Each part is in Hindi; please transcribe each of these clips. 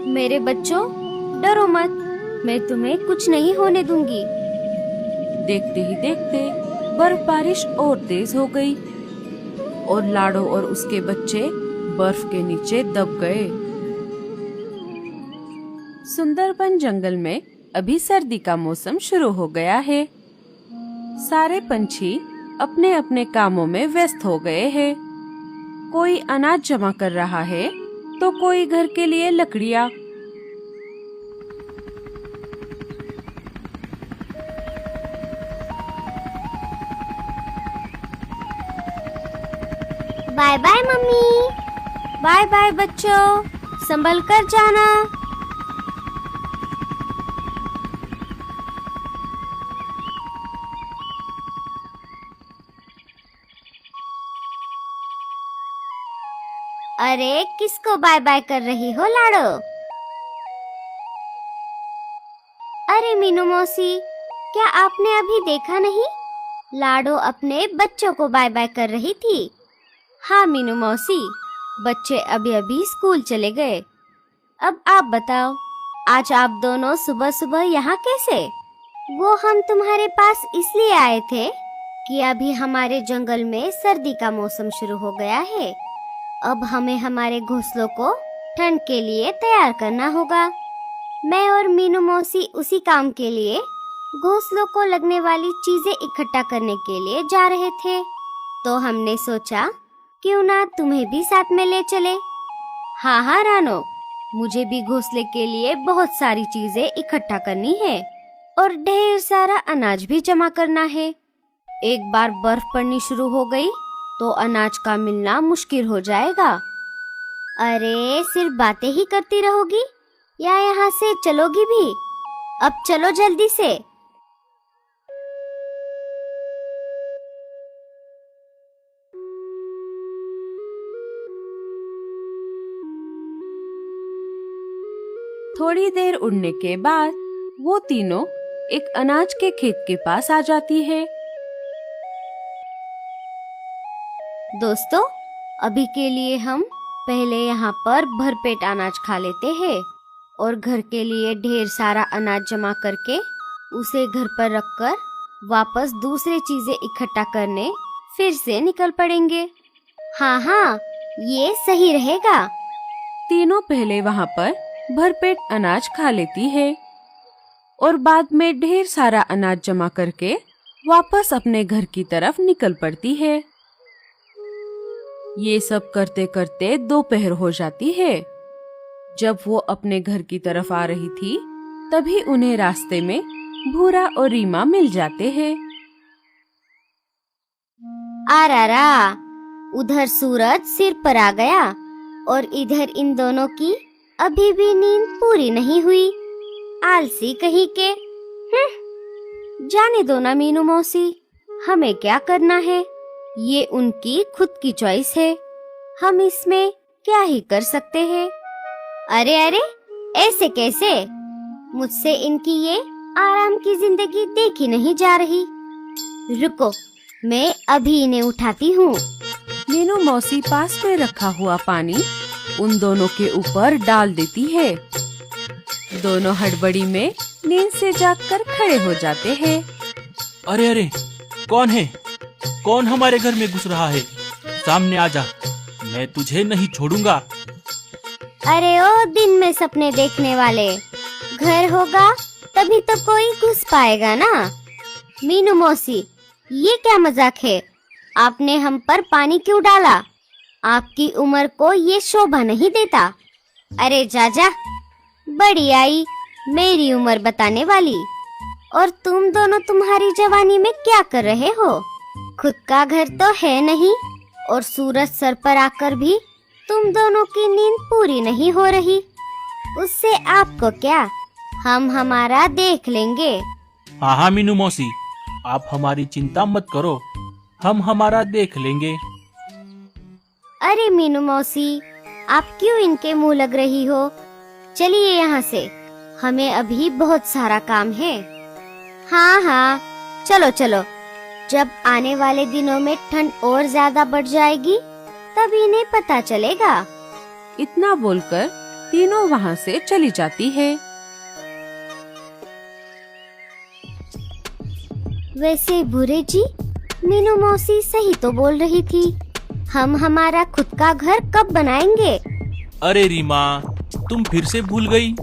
मेरे बच्चों, डरो मत, मैं तुम्हें कुछ नहीं होने दूंगी। देखते ही देखते बर्फ बारिश और तेज हो गई और लाडो और उसके बच्चे बर्फ के नीचे दब गए। सुंदरबन जंगल में अभी सर्दी का मौसम शुरू हो गया है। सारे पंछी अपने अपने कामों में व्यस्त हो गए हैं। कोई अनाज जमा कर रहा है तो कोई घर के लिए लकड़ियाँ। Bye bye mummy. Bye bye बच्चों, संभल कर जाना। अरे किसको बाय बाय कर रही हो लाडो? अरे मीनू मौसी, क्या आपने अभी देखा नहीं? लाडो अपने बच्चों को बाय बाय कर रही थी। हाँ मीनू मौसी, बच्चे अभी अभी स्कूल चले गए। अब आप बताओ, आज आप दोनों सुबह सुबह यहाँ कैसे? वो हम तुम्हारे पास इसलिए आए थे कि अभी हमारे जंगल में सर्दी का मौसम शुरू हो गया है। अब हमें हमारे घोंसलों को ठंड के लिए तैयार करना होगा। मैं और मीनू मौसी उसी काम के लिए घोंसलों को लगने वाली चीजें इकट्ठा करने के लिए जा रहे थे। तो हमने सोचा क्यों ना तुम्हें भी साथ में ले चले। हाँ हाँ रानो, मुझे भी घोंसले के लिए बहुत सारी चीजें इकट्ठा करनी है और ढेर सारा अनाज भी जमा करना है। एक बार बर्फ पड़नी शुरू हो गई तो अनाज का मिलना मुश्किल हो जाएगा। अरे सिर्फ बातें ही करती रहोगी या यहाँ से चलोगी भी? अब चलो जल्दी से। थोड़ी देर उड़ने के बाद वो तीनों एक अनाज के खेत के पास आ जाती है। दोस्तों, अभी के लिए हम पहले यहाँ पर भरपेट अनाज खा लेते हैं और घर के लिए ढेर सारा अनाज जमा करके उसे घर पर रखकर वापस दूसरी चीजें इकट्ठा करने फिर से निकल पड़ेंगे। हाँ हाँ, ये सही रहेगा। तीनों पहले वहाँ पर भरपेट अनाज खा लेती है और बाद में ढेर सारा अनाज जमा करके वापस अपने घर की तरफ निकल पड़ती है। ये सब करते करते दोपहर हो जाती है। जब वो अपने घर की तरफ आ रही थी तभी उन्हें रास्ते में भूरा और रीमा मिल जाते हैं। आरारा, उधर सूरज सिर पर आ गया और इधर इन दोनों की अभी भी नींद पूरी नहीं हुई। आलसी कहीं के। जाने दो ना मीनू मौसी, हमें क्या करना है, ये उनकी खुद की चॉइस है। हम इसमें क्या ही कर सकते हैं। अरे अरे, ऐसे कैसे? मुझसे इनकी ये आराम की जिंदगी देखी नहीं जा रही। रुको, मैं अभी इन्हें उठाती हूँ। मीनू मौसी पास में रखा हुआ पानी उन दोनों के ऊपर डाल देती है। दोनों हड़बड़ी में नींद से जागकर खड़े हो जाते हैं। अरे अरे, कौन है? कौन हमारे घर में घुस रहा है? सामने आजा, मैं तुझे नहीं छोड़ूंगा। अरे ओ दिन में सपने देखने वाले, घर होगा तभी तो कोई घुस पाएगा ना। मीनू मौसी, ये क्या मजाक है? आपने हम पर पानी क्यों डाला? आपकी उम्र को ये शोभा नहीं देता। अरे जाजा, बड़ी आई मेरी उम्र बताने वाली। और तुम दोनों तुम्हारी जवानी में क्या कर रहे हो? खुद का घर तो है नहीं और सूरज सर पर आकर भी तुम दोनों की नींद पूरी नहीं हो रही। उससे आपको क्या, हम हमारा देख लेंगे। हाँ हाँ मीनू मौसी, आप हमारी चिंता मत करो, हम हमारा देख लेंगे। अरे मीनू मौसी, आप क्यों इनके मुंह लग रही हो? चलिए यहाँ से, हमें अभी बहुत सारा काम है। हाँ हाँ, चलो चलो। जब आने वाले दिनों में ठंड और ज्यादा बढ़ जाएगी तब इन्हें पता चलेगा। इतना बोलकर तीनों वहाँ से चली जाती है। वैसे भूरे जी, मीनू मौसी सही तो बोल रही थी। हम हमारा खुद का घर कब बनाएंगे? अरे रीमा, तुम फिर से भूल गई।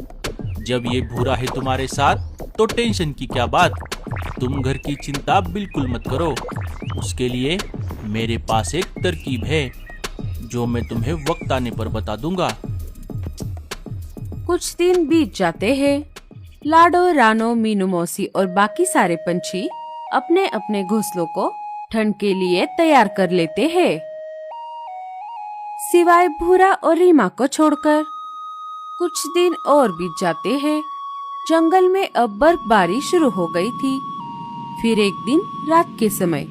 जब ये भूरा है तुम्हारे साथ तो टेंशन की क्या बात। तुम घर की चिंता बिल्कुल मत करो। उसके लिए मेरे पास एक तरकीब है जो मैं तुम्हें वक्त आने पर बता दूंगा। कुछ दिन बीत जाते हैं। लाडो, रानो, मीनू मौसी और बाकी सारे पंछी अपने अपने घोंसलों को ठंड के लिए तैयार कर लेते हैं, सिवाय भूरा और रीमा को छोड़कर। कुछ दिन और बीत जाते हैं। जंगल में अब बर्फबारी शुरू हो गई थी। फिर एक दिन रात के समय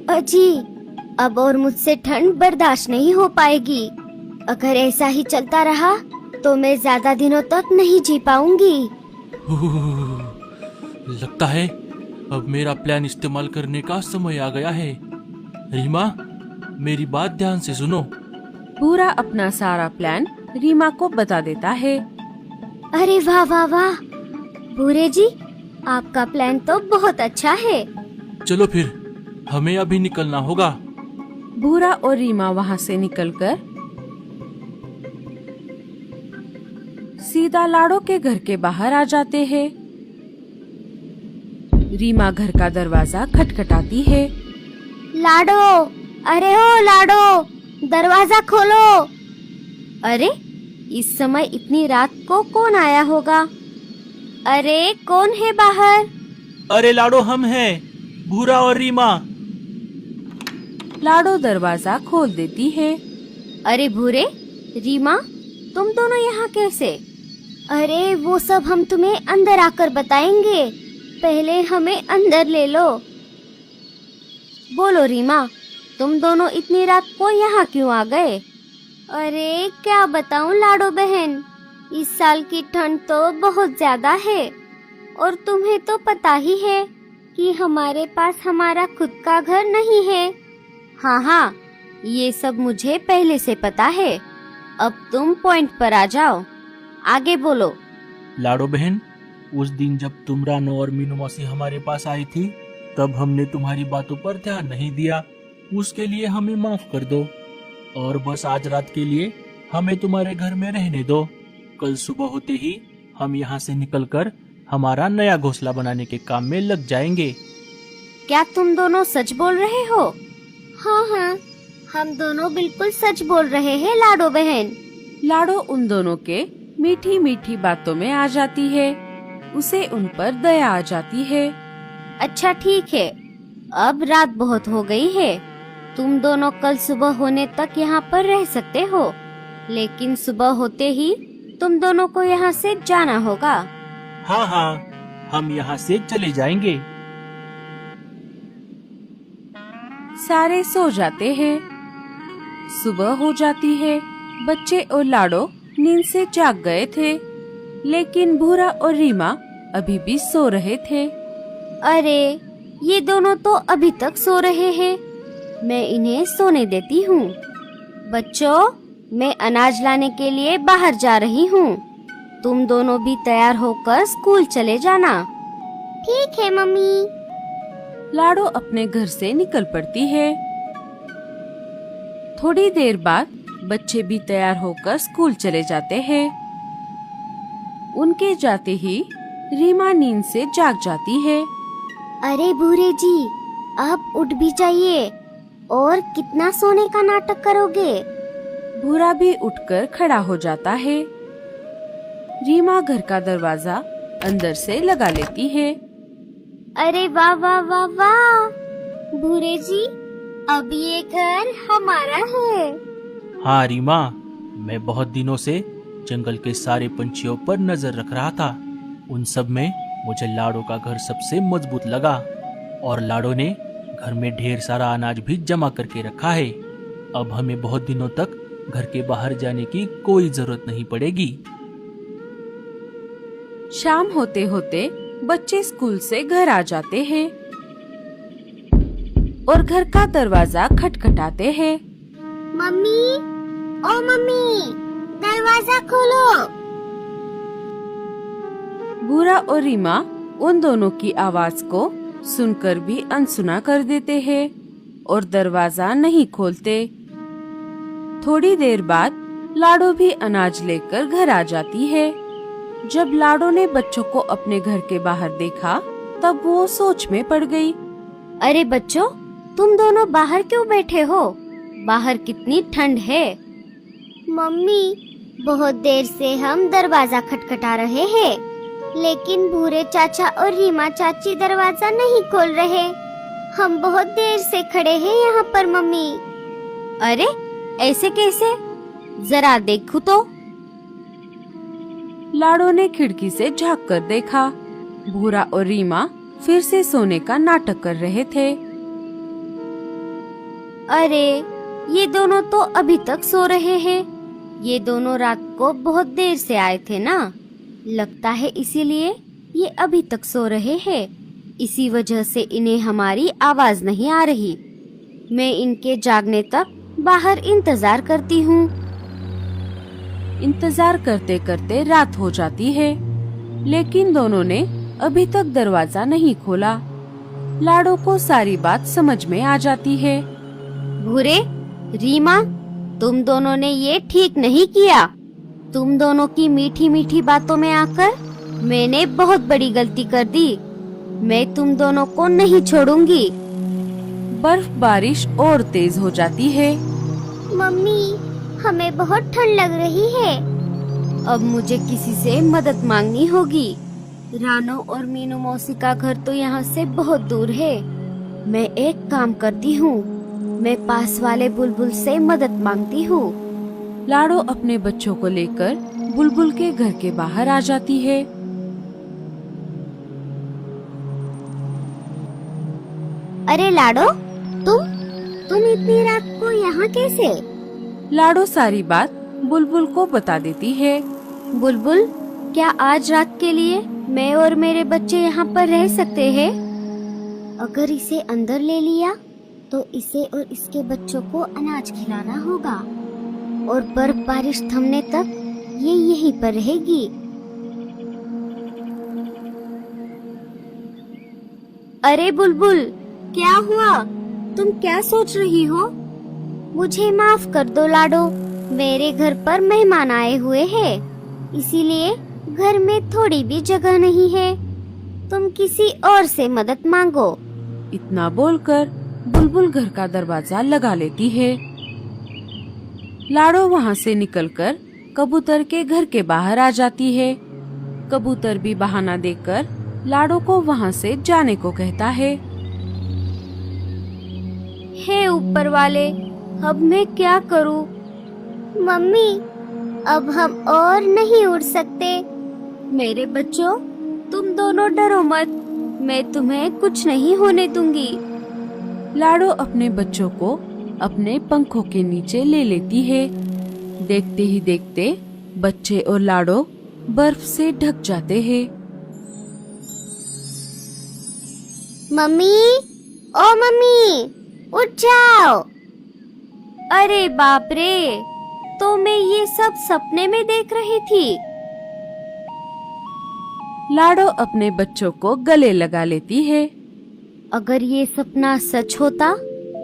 अजी, अब और मुझसे ठंड बर्दाश्त नहीं हो पाएगी। अगर ऐसा ही चलता रहा तो मैं ज्यादा दिनों तक नहीं जी पाऊंगी। लगता है अब मेरा प्लान इस्तेमाल करने का समय आ गया है। रीमा, मेरी बात ध्यान से सुनो। भूरा अपना सारा प्लान रीमा को बता देता है। अरे वाह वाह वाह, भूरे जी, आपका प्लान तो बहुत अच्छा है। चलो फिर, हमें अभी निकलना होगा। भूरा और रीमा वहाँ से निकलकर सीधा लाडो के घर के बाहर आ जाते हैं। रीमा घर का दरवाजा खटखटाती है। लाडो, अरे ओ लाडो, दरवाजा खोलो। अरे, इस समय इतनी रात को कौन आया होगा? अरे, कौन है बाहर? अरे लाडो, हम हैं, भूरा और रीमा। लाडो दरवाजा खोल देती है। अरे भूरे, रीमा, तुम दोनों यहाँ कैसे? अरे वो सब हम तुम्हें अंदर आकर बताएंगे, पहले हमें अंदर ले लो। बोलो रीमा, तुम दोनों इतनी रात को यहाँ क्यों आ गए? अरे क्या बताऊं लाडो बहन, इस साल की ठंड तो बहुत ज्यादा है और तुम्हें तो पता ही है कि हमारे पास हमारा खुद का घर नहीं है। हाँ हाँ, ये सब मुझे पहले से पता है। अब तुम पॉइंट पर आ जाओ, आगे बोलो। लाडो बहन, उस दिन जब तुम, रानो और मीनू मौसी हमारे पास आई थी, तब हमने तुम्हारी बातों पर ध्यान नहीं दिया। उसके लिए हमें माफ कर दो और बस आज रात के लिए हमें तुम्हारे घर में रहने दो। कल सुबह होते ही हम यहाँ से निकलकर हमारा नया घोंसला बनाने के काम में लग जाएंगे। क्या तुम दोनों सच बोल रहे हो? हाँ हाँ, हम दोनों बिल्कुल सच बोल रहे हैं लाडो बहन। लाडो उन दोनों के मीठी मीठी बातों में आ जाती है। उसे उन पर दया आ जाती है। अच्छा ठीक है, अब रात बहुत हो गई है। तुम दोनों कल सुबह होने तक यहाँ पर रह सकते हो, लेकिन सुबह होते ही तुम दोनों को यहाँ से जाना होगा। हाँ हाँ, हम यहाँ से चले जाएंगे। सारे सो जाते हैं। सुबह हो जाती है। बच्चे और लाडो नींद से जाग गए थे, लेकिन भूरा और रीमा अभी भी सो रहे थे। अरे, ये दोनों तो अभी तक सो रहे हैं। मैं इन्हें सोने देती हूँ। बच्चों, मैं अनाज लाने के लिए बाहर जा रही हूँ। तुम दोनों भी तैयार होकर स्कूल चले जाना। ठीक है मम्मी। लाडो अपने घर से निकल पड़ती है। थोड़ी देर बाद बच्चे भी तैयार होकर स्कूल चले जाते हैं। उनके जाते ही रीमा नींद से जाग जाती है। अरे भूरे जी, आप उठ भी जाइए। और कितना सोने का नाटक करोगे? भूरा भी उठकर खड़ा हो जाता है। रीमा घर का दरवाजा अंदर से लगा लेती है। अरे वाह वाह वाह वाह, भूरे जी, अब ये घर हमारा है। हाँ रीमा, मैं बहुत दिनों से जंगल के सारे पंछियों पर नजर रख रहा था। उन सब में मुझे लाडो का घर सबसे मजबूत लगा और लाडो ने घर में ढेर सारा अनाज भी जमा करके रखा है। अब हमें बहुत दिनों तक घर के बाहर जाने की कोई जरूरत नहीं पड़ेगी। शाम होते होते बच्चे स्कूल से घर आ जाते हैं। और घर का दरवाजा खटखटाते हैं। मम्मी, ओ मम्मी, दरवाजा खोलो। भूरा और रीमा उन दोनों की आवाज को सुनकर भी अनसुना कर देते हैं और दरवाजा नहीं खोलते। थोड़ी देर बाद लाडो भी अनाज लेकर घर आ जाती है। जब लाडो ने बच्चों को अपने घर के बाहर देखा तब वो सोच में पड़ गई। अरे बच्चों, तुम दोनों बाहर क्यों बैठे हो? बाहर कितनी ठंड है। मम्मी, बहुत देर से हम दरवाजा खटखटा रहे हैं, लेकिन भूरे चाचा और रीमा चाची दरवाजा नहीं खोल रहे। हम बहुत देर से खड़े हैं यहाँ पर मम्मी। अरे ऐसे कैसे? जरा देखो तो। लाडो ने खिड़की से झांक कर देखा। भूरा और रीमा फिर से सोने का नाटक कर रहे थे। अरे ये दोनों तो अभी तक सो रहे हैं। ये दोनों रात को बहुत देर से आए थे ना, लगता है इसीलिए ये अभी तक सो रहे हैं। इसी वजह से इन्हें हमारी आवाज नहीं आ रही। मैं इनके जागने तक बाहर इंतजार करती हूँ। इंतजार करते करते रात हो जाती है, लेकिन दोनों ने अभी तक दरवाजा नहीं खोला। लाडो को सारी बात समझ में आ जाती है। भूरे, रीमा, तुम दोनों ने ये ठीक नहीं किया। तुम दोनों की मीठी मीठी बातों में आकर मैंने बहुत बड़ी गलती कर दी। मैं तुम दोनों को नहीं छोड़ूंगी। बर्फ बारिश और तेज हो जाती है। मम्मी, हमें बहुत ठंड लग रही है। अब मुझे किसी से मदद मांगनी होगी। रानो और मीनू मौसी का घर तो यहाँ से बहुत दूर है। मैं एक काम करती हूँ, मैं पास वाले बुलबुल से मदद मांगती हूँ। लाडो अपने बच्चों को लेकर बुलबुल के घर के बाहर आ जाती है। अरे लाडो, तुम इतनी रात को यहाँ कैसे? लाडो सारी बात बुलबुल को बता देती है। बुलबुल, क्या आज रात के लिए मैं और मेरे बच्चे यहाँ पर रह सकते हैं? अगर इसे अंदर ले लिया तो इसे और इसके बच्चों को अनाज खिलाना होगा और बर्फ बारिश थमने तक ये यहीं पर रहेगी। अरे बुलबुल, क्या हुआ? तुम क्या सोच रही हो? मुझे माफ कर दो लाडो, मेरे घर पर मेहमान आए हुए हैं, इसीलिए घर में थोड़ी भी जगह नहीं है। तुम किसी और से मदद मांगो। इतना बोलकर बुलबुल घर का दरवाजा लगा लेती है। लाडो वहाँ से निकलकर कबूतर के घर के बाहर आ जाती है। कबूतर भी बहाना देकर लाडो को वहाँ से जाने को कहता है। हे ऊपर वाले, अब मैं क्या करूं? मम्मी, अब हम और नहीं उड़ सकते। मेरे बच्चों, तुम दोनों डरो मत, मैं तुम्हें कुछ नहीं होने दूंगी। लाडो अपने बच्चों को अपने पंखों के नीचे ले लेती है। देखते ही देखते बच्चे और लाडो बर्फ से ढक जाते हैं। मम्मी, ओ मम्मी, उठ जाओ। अरे बाप रे, तो मैं ये सब सपने में देख रही थी। लाडो अपने बच्चों को गले लगा लेती है। अगर ये सपना सच होता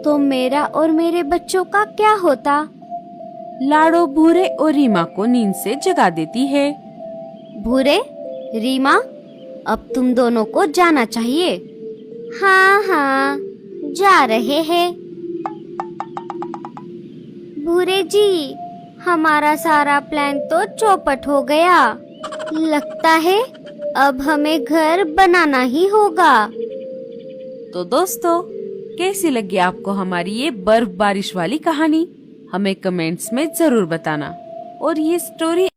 तो मेरा और मेरे बच्चों का क्या होता? लाडो भूरे और रीमा को नींद से जगा देती है। भूरे, रीमा, अब तुम दोनों को जाना चाहिए। हाँ हाँ, जा रहे हैं। भूरे जी, हमारा सारा प्लान तो चौपट हो गया। लगता है अब हमें घर बनाना ही होगा। तो दोस्तों, कैसी लगी आपको हमारी ये बर्फ बारिश वाली कहानी? हमें कमेंट्स में जरूर बताना। और ये स्टोरी